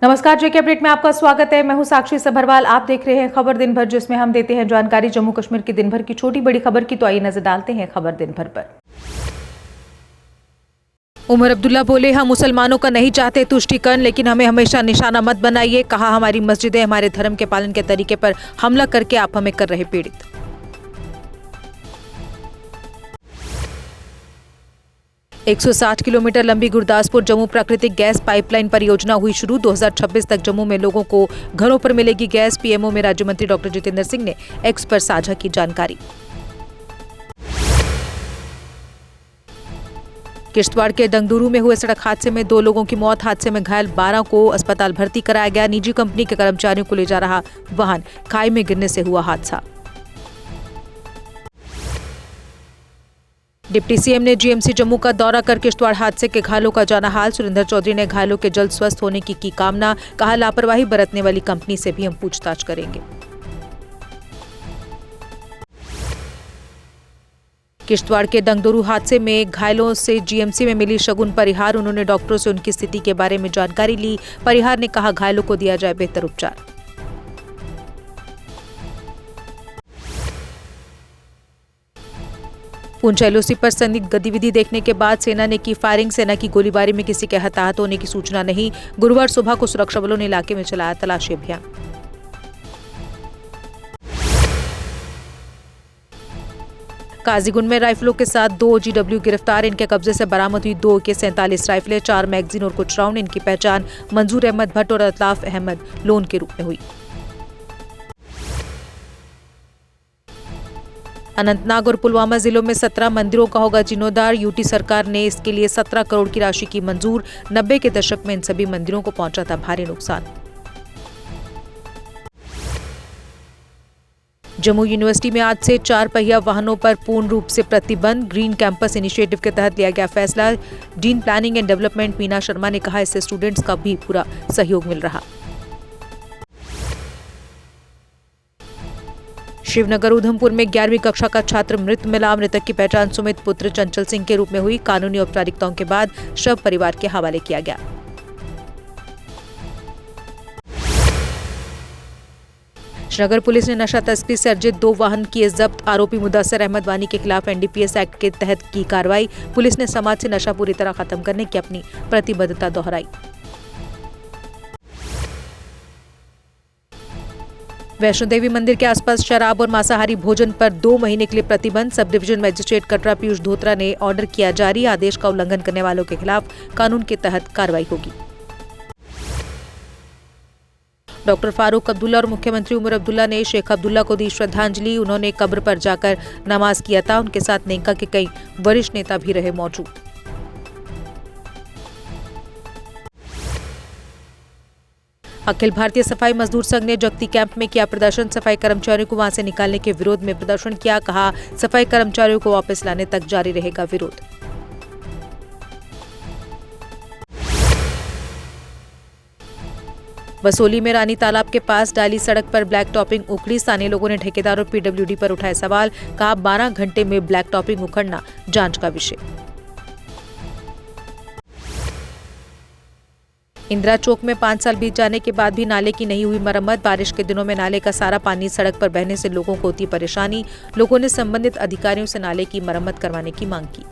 नमस्कार, जेके अपडेट में आपका स्वागत है। मैं हूं साक्षी सबरवाल। आप देख रहे हैं खबर दिन भर, जिसमें हम देते हैं जानकारी जम्मू कश्मीर की दिन भर की छोटी बड़ी खबर की। तो आइए नजर डालते हैं खबर दिन भर पर। उमर अब्दुल्ला बोले, हम मुसलमानों का नहीं चाहते तुष्टीकरण, लेकिन हमें हमेशा निशाना मत बनाइए। कहा, हमारी मस्जिदें हमारे धर्म के पालन के तरीके पर हमला करके आप हमें कर रहे पीड़ित। एक 160 किलोमीटर लंबी गुरदासपुर जम्मू प्राकृतिक गैस पाइपलाइन परियोजना हुई शुरू। 2026 तक जम्मू में लोगों को घरों पर मिलेगी गैस। पीएमओ में राज्य मंत्री डॉक्टर जितेंद्र सिंह ने एक्स पर साझा की जानकारी। किश्तवाड़ के दंगदुरू में हुए सड़क हादसे में 2 लोगों की मौत। हादसे में घायल 12 को अस्पताल भर्ती कराया गया। निजी कंपनी के कर्मचारियों को ले जा रहा वाहन खाई में गिरने से हुआ हादसा। डिप्टी सीएम ने जीएमसी जम्मू का दौरा कर किश्तवाड़ हादसे के घायलों का जाना हाल। सुरेंद्र चौधरी ने घायलों के जल्द स्वस्थ होने की कामना। कहा, लापरवाही बरतने वाली कंपनी से भी हम पूछताछ करेंगे। किश्तवाड़ के दंगदुरू हादसे में घायलों से जीएमसी में मिली शगुन परिहार। उन्होंने डॉक्टरों से उनकी स्थिति के बारे में जानकारी ली। परिहार ने कहा, घायलों को दिया जाए बेहतर उपचार। पुंछ एलओसी पर संदिग्ध गतिविधि देखने के बाद सेना ने की फायरिंग। सेना की गोलीबारी में किसी के हताहत होने की सूचना नहीं। गुरुवार सुबह को सुरक्षा बलों ने इलाके में चलाया तलाशी अभियान। काजीगुंड में राइफलों के साथ 2 GW गिरफ्तार। इनके कब्जे से बरामद हुई 2 AK-47 राइफलें, 4 मैगजीन और कुछ राउंड। इनकी पहचान मंजूर अहमद भट्ट और अल्ताफ अहमद लोन के रूप में हुई। अनंतनाग और पुलवामा जिलों में 17 मंदिरों का होगा जीर्णोद्धार। यूटी सरकार ने इसके लिए 17 करोड़ की राशि की मंजूर। 90 के दशक में इन सभी मंदिरों को पहुंचा था भारी नुकसान। जम्मू यूनिवर्सिटी में आज से 4 पहिया वाहनों पर पूर्ण रूप से प्रतिबंध। ग्रीन कैंपस इनिशिएटिव के तहत लिया गया फैसला। Dean planning and development Meena Sharma ने कहा, इससे स्टूडेंट्स का भी पूरा सहयोग मिल रहा। शिवनगर उधमपुर में 11वीं कक्षा का छात्र मृत मिला। मृतक की पहचान सुमित पुत्र चंचल सिंह के रूप में हुई। कानूनी औपचारिकताओं के बाद शव परिवार के हवाले किया गया। श्रीनगर पुलिस ने नशा तस्करी से अर्जित 2 वाहन किए जब्त। आरोपी मुदस्सिर अहमद वानी के खिलाफ NDPS एक्ट के तहत की कार्रवाई। पुलिस ने समाज से नशा पूरी तरह खत्म करने की अपनी प्रतिबद्धता दोहराई। वैष्णो देवी मंदिर के आसपास शराब और मांसाहारी भोजन पर 2 महीने के लिए प्रतिबंध। Sub division magistrate Katra Piyush Dhotra ने ऑर्डर किया जारी। आदेश का उल्लंघन करने वालों के खिलाफ कानून के तहत कार्रवाई होगी। डॉक्टर फारूक अब्दुल्ला और मुख्यमंत्री उमर अब्दुल्ला ने शेख अब्दुल्ला को दी श्रद्धांजलि। उन्होंने कब्र पर जाकर नमाज किया था। उनके साथ नेका के कई वरिष्ठ नेता भी रहे मौजूद। अखिल भारतीय सफाई मजदूर संघ ने जगती कैंप में किया प्रदर्शन। सफाई कर्मचारियों को वहां से निकालने के विरोध में प्रदर्शन किया। कहा, सफाई कर्मचारियों को वापस लाने तक जारी रहेगा विरोध। बसोली में रानी तालाब के पास डाली सड़क पर ब्लैक टॉपिंग उखड़ी। स्थानीय लोगों ने ठेकेदार और PWD पर उठाए सवाल। कहा, 12 घंटे में ब्लैक टॉपिंग उखड़ना जांच का विषय। इंदिरा चौक में 5 साल बीत जाने के बाद भी नाले की नहीं हुई मरम्मत। बारिश के दिनों में नाले का सारा पानी सड़क पर बहने से लोगों को होती परेशानी। लोगों ने संबंधित अधिकारियों से नाले की मरम्मत करवाने की मांग की।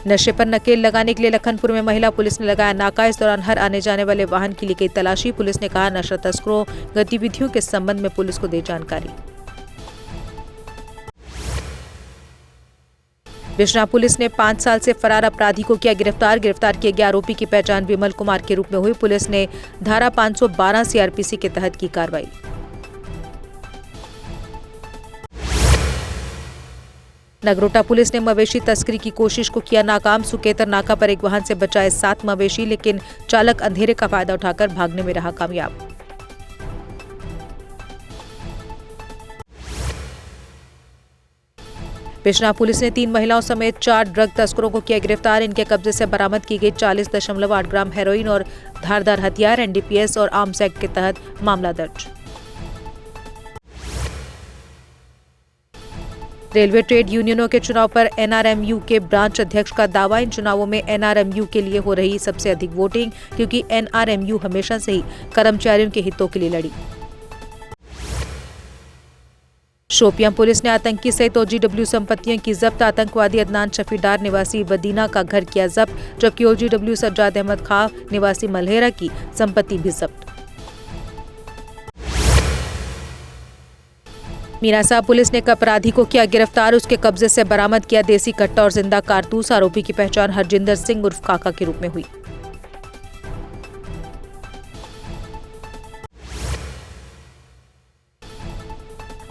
नशे पर नकेल लगाने के लिए लखनपुर में महिला पुलिस ने लगाया नाका। इस दौरान हर आने जाने वाले वाहन की ली गई तलाशी। पुलिस ने कहा, नशा तस्करों गतिविधियों के संबंध में पुलिस को दे जानकारी। बिश्नाह पुलिस ने 5 साल से फरार अपराधी को किया गिरफ्तार। गिरफ्तार किए गए आरोपी की पहचान विमल कुमार के रूप में हुई। पुलिस ने धारा 512 CRPC के तहत की कार्रवाई। नगरोटा पुलिस ने मवेशी तस्करी की कोशिश को किया नाकाम। सुकेतर नाका पर एक वाहन से बचाए 7 मवेशी, लेकिन चालक अंधेरे का फायदा उठाकर भागने में रहा कामयाब। बिश्नाह पुलिस ने 3 महिलाओं समेत 4 ड्रग तस्करों को किया गिरफ्तार। इनके कब्जे से बरामद की गई 40.8 ग्राम हेरोइन और धारदार हथियार। NDPS और आर्म्स एक्ट के तहत मामला दर्ज। रेलवे ट्रेड यूनियनों के चुनाव पर एनआरएमयू के ब्रांच अध्यक्ष का दावा, इन चुनावों में एनआरएमयू के लिए हो रही सबसे अधिक वोटिंग, क्योंकि एनआरएमयू हमेशा से ही कर्मचारियों के हितों के लिए लड़ी। शोपियां पुलिस ने आतंकी सहित ओजीडब्ल्यू संपत्तियों की जब्त, आतंकवादी अदनान शफीडार निवासी वदीना का घर किया जब्त, जबकि ओजीडब्ल्यू सज्जाद अहमद खां निवासी मलहेरा की संपत्ति भी जब्त। मीना साहब पुलिस ने एक अपराधी को किया गिरफ्तार, उसके कब्जे से बरामद किया देसी कट्टा और जिंदा कारतूस, आरोपी की पहचान हरजिंदर सिंह उर्फ काका के रूप में हुई।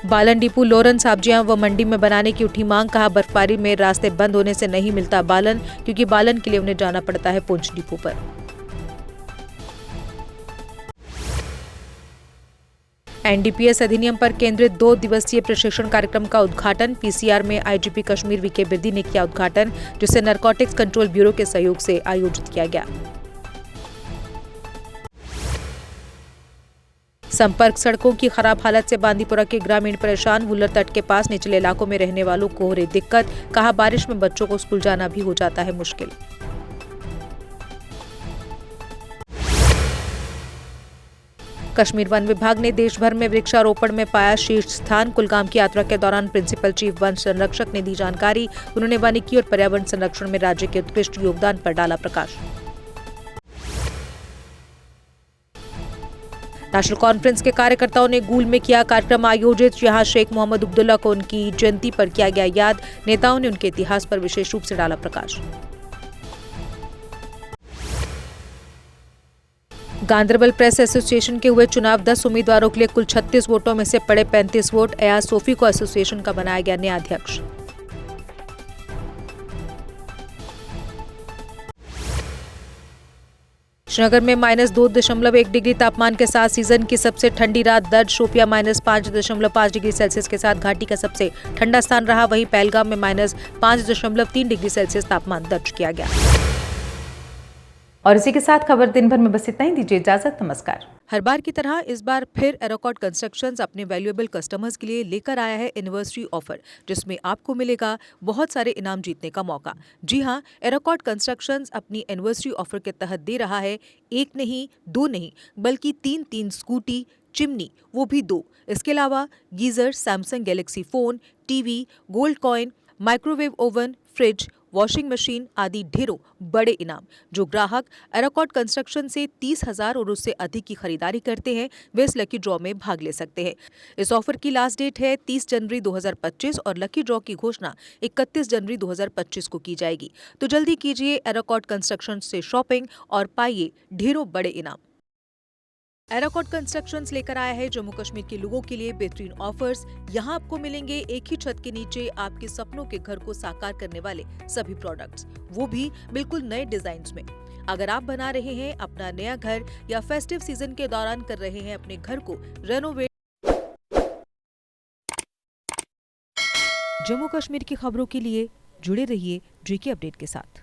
बालन डिपो लोरन सब्जियां व मंडी में बनाने की उठी मांग, कहा बर्फबारी में रास्ते बंद होने से नहीं मिलता बालन, क्योंकि बालन के लिए उन्हें जाना पड़ता है पुंछ डिपो पर। एनडीपीएस अधिनियम पर केंद्रित 2 दिवसीय प्रशिक्षण कार्यक्रम का उद्घाटन, पीसीआर में आईजीपी कश्मीर वीके बिर्दी ने किया उद्घाटन, जिसे नारकोटिक्स कंट्रोल ब्यूरो के सहयोग से आयोजित किया गया। संपर्क सड़कों की खराब हालत से बांदीपुरा के ग्रामीण परेशान, वुलर तट के पास निचले इलाकों में रहने वालों को हो रही दिक्कत, कहा बारिश में बच्चों को स्कूल जाना भी हो जाता है मुश्किल। कश्मीर वन विभाग ने देश भर में वृक्षारोपण में पाया शीर्ष स्थान, कुलगाम की यात्रा के दौरान प्रिंसिपल चीफ वन संरक्षक ने दी जानकारी, उन्होंने वानिकी और पर्यावरण संरक्षण में राज्य के उत्कृष्ट योगदान पर डाला प्रकाश। नेशनल कॉन्फ्रेंस के कार्यकर्ताओं ने गूल में किया कार्यक्रम आयोजित, यहां शेख मोहम्मद अब्दुल्ला को उनकी जयंती पर किया गया याद, नेताओं ने उनके इतिहास पर विशेष रूप से डाला प्रकाश। गांदरबल प्रेस एसोसिएशन के हुए चुनाव, 10 उम्मीदवारों के लिए कुल 36 वोटों में से पड़े 35 वोट, एयाज सोफी को एसोसिएशन का बनाया गया नया अध्यक्ष। श्रीनगर में -2.1 डिग्री तापमान के साथ सीजन की सबसे ठंडी रात दर्ज, शोपियां -5.5 डिग्री सेल्सियस के साथ घाटी का सबसे ठंडा स्थान रहा, वहीं पहलगाम में -5.3 डिग्री सेल्सियस तापमान दर्ज किया गया। और इसी के साथ खबर दिन भर में बस इतना ही, दीजिए इजाजत, नमस्कार। हर बार की तरह इस बार फिर एरोकॉट कंस्ट्रक्शंस अपने वैल्यूएबल कस्टमर्स के लिए लेकर आया है एनिवर्सरी ऑफर, जिसमें आपको मिलेगा बहुत सारे इनाम जीतने का मौका। जी हां, एरोकॉट कंस्ट्रक्शंस अपनी एनिवर्सरी ऑफर के तहत दे रहा है 1 नहीं 2 नहीं बल्कि 3 स्कूटी, चिमनी, वो भी 2। इसके अलावा geyser, Samsung Galaxy phone, TV, gold coin, microwave oven, fridge, washing machine आदि ढेरों बड़े इनाम। जो ग्राहक एरोकॉट कंस्ट्रक्शन से 30,000 और उससे अधिक की खरीदारी करते हैं, वे इस लकी ड्रॉ में भाग ले सकते हैं। इस ऑफर की लास्ट डेट है 30 जनवरी 2025 और लकी ड्रॉ की घोषणा 31 जनवरी 2025 को की जाएगी। तो जल्दी कीजिए एरोकॉट कंस्ट्रक्शन से शॉपिंग और पाइए ढेरों बड़े इनाम। एरोकॉट कंस्ट्रक्शंस लेकर आया है जम्मू कश्मीर के लोगों के लिए बेहतरीन ऑफर्स। यहाँ आपको मिलेंगे एक ही छत के नीचे आपके सपनों के घर को साकार करने वाले सभी प्रोडक्ट्स, वो भी बिल्कुल नए डिजाइन्स में। अगर आप बना रहे हैं अपना नया घर या फेस्टिव सीजन के दौरान कर रहे हैं अपने घर को रेनोवेट, जम्मू कश्मीर की खबरों के लिए जुड़े रहिए जेके अपडेट के साथ।